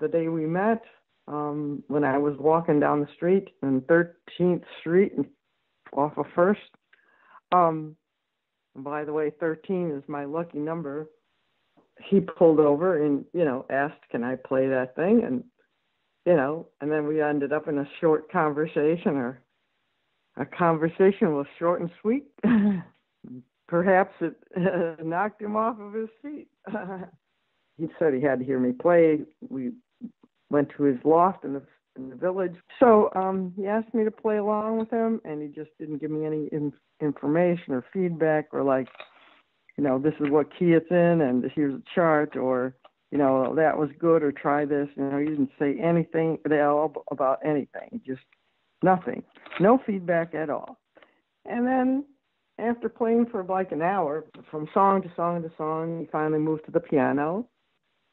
the day we met, when I was walking down the street on 13th Street off of First. By the way, 13 is my lucky number. He pulled over and, asked, can I play that thing? And, and then we ended up in a short conversation, or our conversation was short and sweet. Perhaps it knocked him off of his feet. He said he had to hear me play. We went to his loft in the village. So he asked me to play along with him, and he just didn't give me any information or feedback, or like, this is what key it's in, and here's a chart, or, that was good, or try this. He didn't say anything at all about anything. Just nothing. No feedback at all. And then after playing for like an hour, from song to song to song, he finally moved to the piano.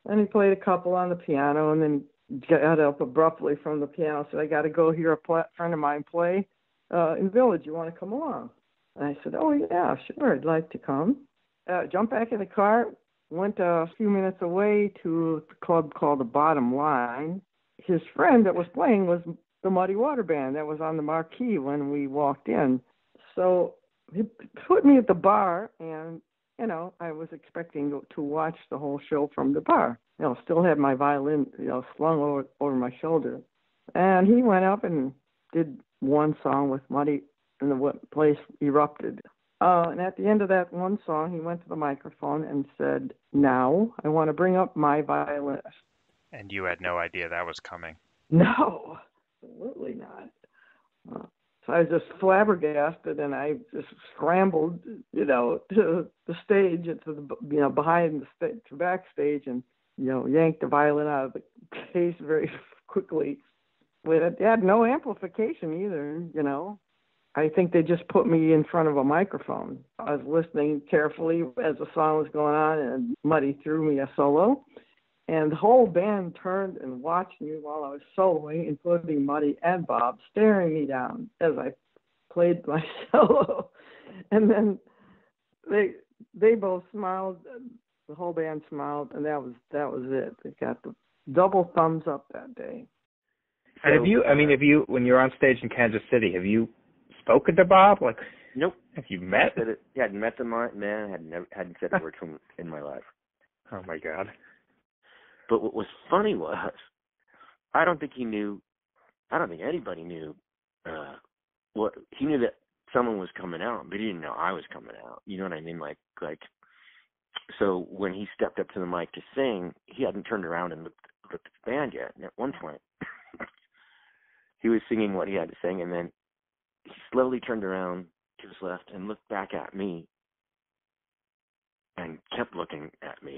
And he played a couple on the piano, and then got up abruptly from the piano. Said, I got to go hear a friend of mine play in Village. You want to come along? And I said, oh, yeah, sure, I'd like to come. Jumped back in the car, went a few minutes away to a club called The Bottom Line. His friend that was playing was the Muddy Water Band that was on the marquee when we walked in. So he put me at the bar, and, I was expecting to watch the whole show from the bar. Still had my violin, slung over my shoulder. And he went up and did one song with Muddy, and the place erupted. And at the end of that one song, he went to the microphone and said, now I want to bring up my violinist. And you had no idea that was coming? No, absolutely not. So I was just flabbergasted, and I just scrambled, to the stage, to the, behind the stage, to backstage, and, yanked the violin out of the case very quickly. It had no amplification either, I think they just put me in front of a microphone. I was listening carefully as the song was going on, and Muddy threw me a solo. And the whole band turned and watched me while I was soloing, including Muddy and Bob, staring me down as I played my solo. And then they both smiled. The whole band smiled, and that was it. They got the double thumbs up that day. And have you, when you're on stage in Kansas City, have you spoken to Bob? Like, nope. Have you met? I hadn't met the man. Hadn't said a word to him in my life. Oh my God. But what was funny was, I don't think anybody knew he knew that someone was coming out, but he didn't know I was coming out. You know what I mean? Like, so when he stepped up to the mic to sing, he hadn't turned around and looked at the band yet. And at one point, he was singing what he had to sing, and then he slowly turned around to his left and looked back at me and kept looking at me.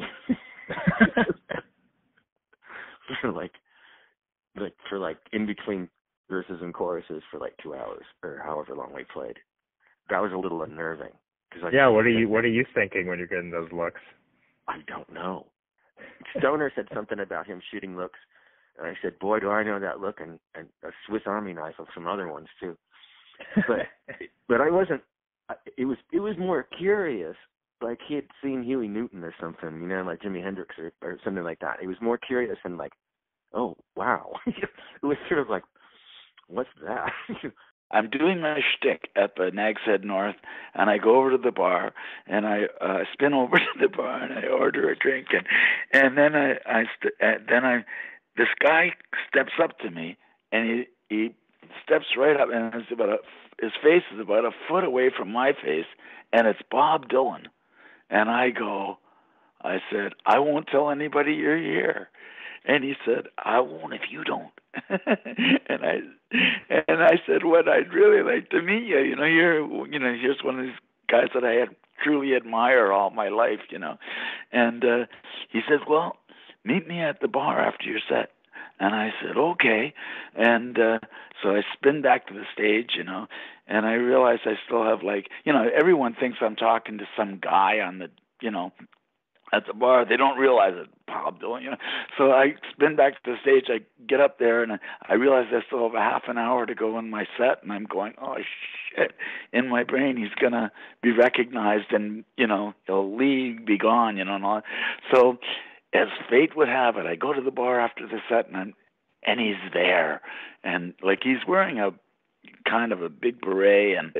for in between verses and choruses for 2 hours or however long we played. That was a little unnerving. Yeah, what are you thinking when you're getting those looks? I don't know. Stoner said something about him shooting looks, and I said, boy, do I know that look, and a Swiss Army knife of some other ones too. But I wasn't. It was more curious, like he had seen Huey Newton or something, like Jimi Hendrix or something like that. It was more curious and oh wow. It was sort of like, what's that? I'm doing my shtick at the Nag's Head North, and I go over to the bar, and I spin over to the bar, and I order a drink, and then this guy steps up to me, and he steps right up, and his face is about a foot away from my face, and it's Bob Dylan, and I said, I won't tell anybody you're here. And he said, I won't if you don't. and I said, what I'd really like to meet you. Here's one of these guys that I had truly admire all my life, And he said, well, meet me at the bar after your set. And I said, okay. And so I spin back to the stage, and I realized I still have everyone thinks I'm talking to some guy on the, at the bar. They don't realize it, Bob Dylan, So I spin back to the stage. I get up there, and I realize I still have a half an hour to go in my set, and I'm going, oh, shit. In my brain, he's going to be recognized, and, he'll leave, be gone, and all. So as fate would have it, I go to the bar after the set, and he's there, and like he's wearing a kind of a big beret, and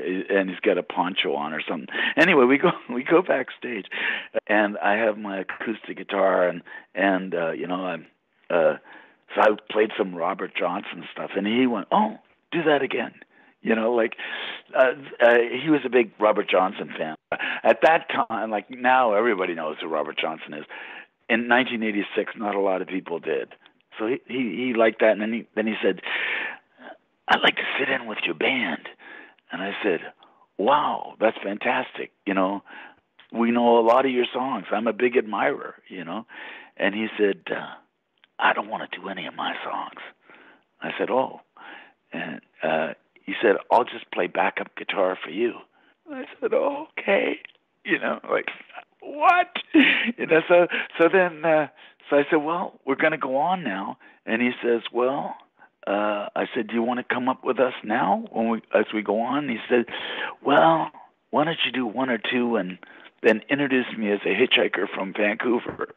he's got a poncho on or something. Anyway, we go backstage, and I have my acoustic guitar, and so I played some Robert Johnson stuff, and he went, "Oh, do that again." He was a big Robert Johnson fan. At that time, like now, everybody knows who Robert Johnson is. In 1986, not a lot of people did. So he liked that, and then he said, "I'd like to sit in with your band." And I said, "Wow, that's fantastic. We know a lot of your songs. I'm a big admirer, And he said, "I don't want to do any of my songs." I said, "Oh." And he said, "I'll just play backup guitar for you." I said, "Oh, okay." Like, what? So I said, "Well, we're going to go on now." And he says, "Well," I said, "Do you want to come up with us now as we go on?" He said, "Well, why don't you do one or two and then introduce me as a hitchhiker from Vancouver?"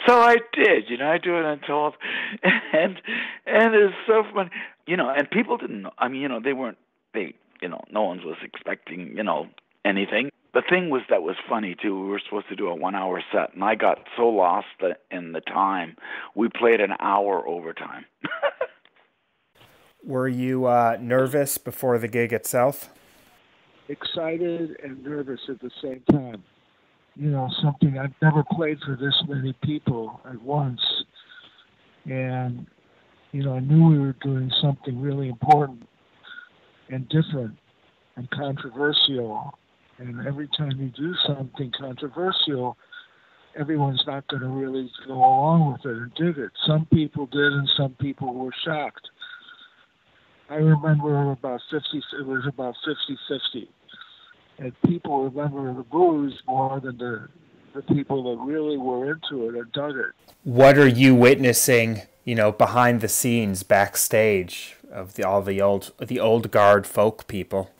So I did, I do it on 12, and it was so funny, and people didn't know. I mean, no one was expecting, anything. The thing that was funny too. We were supposed to do a 1-hour set, and I got so lost in the time, we played an hour overtime. Were you nervous before the gig itself? Excited and nervous at the same time. Something I've never played for this many people at once. And, I knew we were doing something really important and different and controversial. And every time you do something controversial, everyone's not going to really go along with it and dig it. Some people did, and some people were shocked. I remember it was about 50-50. And people remember the blues more than the people that really were into it and dug it. What are you witnessing, behind the scenes, backstage of all the old guard folk people?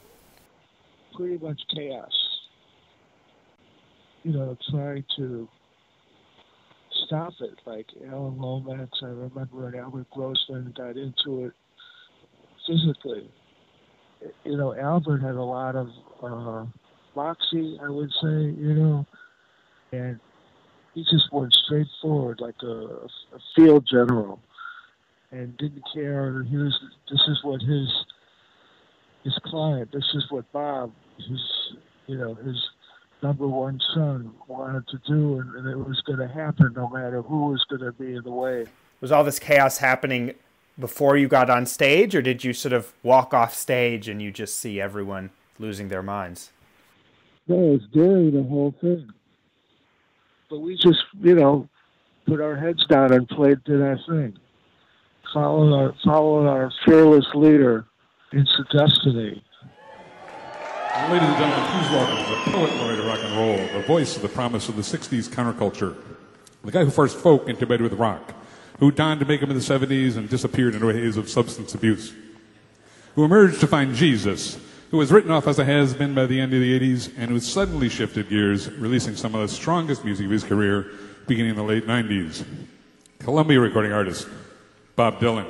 Pretty much chaos. Trying to stop it. Like Alan Lomax, I remember, and Albert Grossman got into it physically. Albert had a lot of moxie, I would say, and he just went straight forward like a field general and didn't care. This is what his client, this is what Bob, his number one son wanted to do, and it was going to happen no matter who was going to be in the way. Was all this chaos happening before you got on stage, or did you sort of walk off stage and you just see everyone losing their minds? No, it was during the whole thing. But we just, put our heads down and did our thing. Followed our fearless leader into destiny. Ladies and gentlemen, please welcome the poet laureate of rock and roll, the voice of the promise of the 60s counterculture, the guy who forced folk into bed with rock, who donned to make him in the 70s and disappeared into a haze of substance abuse, who emerged to find Jesus, who was written off as a has-been by the end of the 80s, and who suddenly shifted gears, releasing some of the strongest music of his career beginning in the late 90s. Columbia recording artist, Bob Dylan.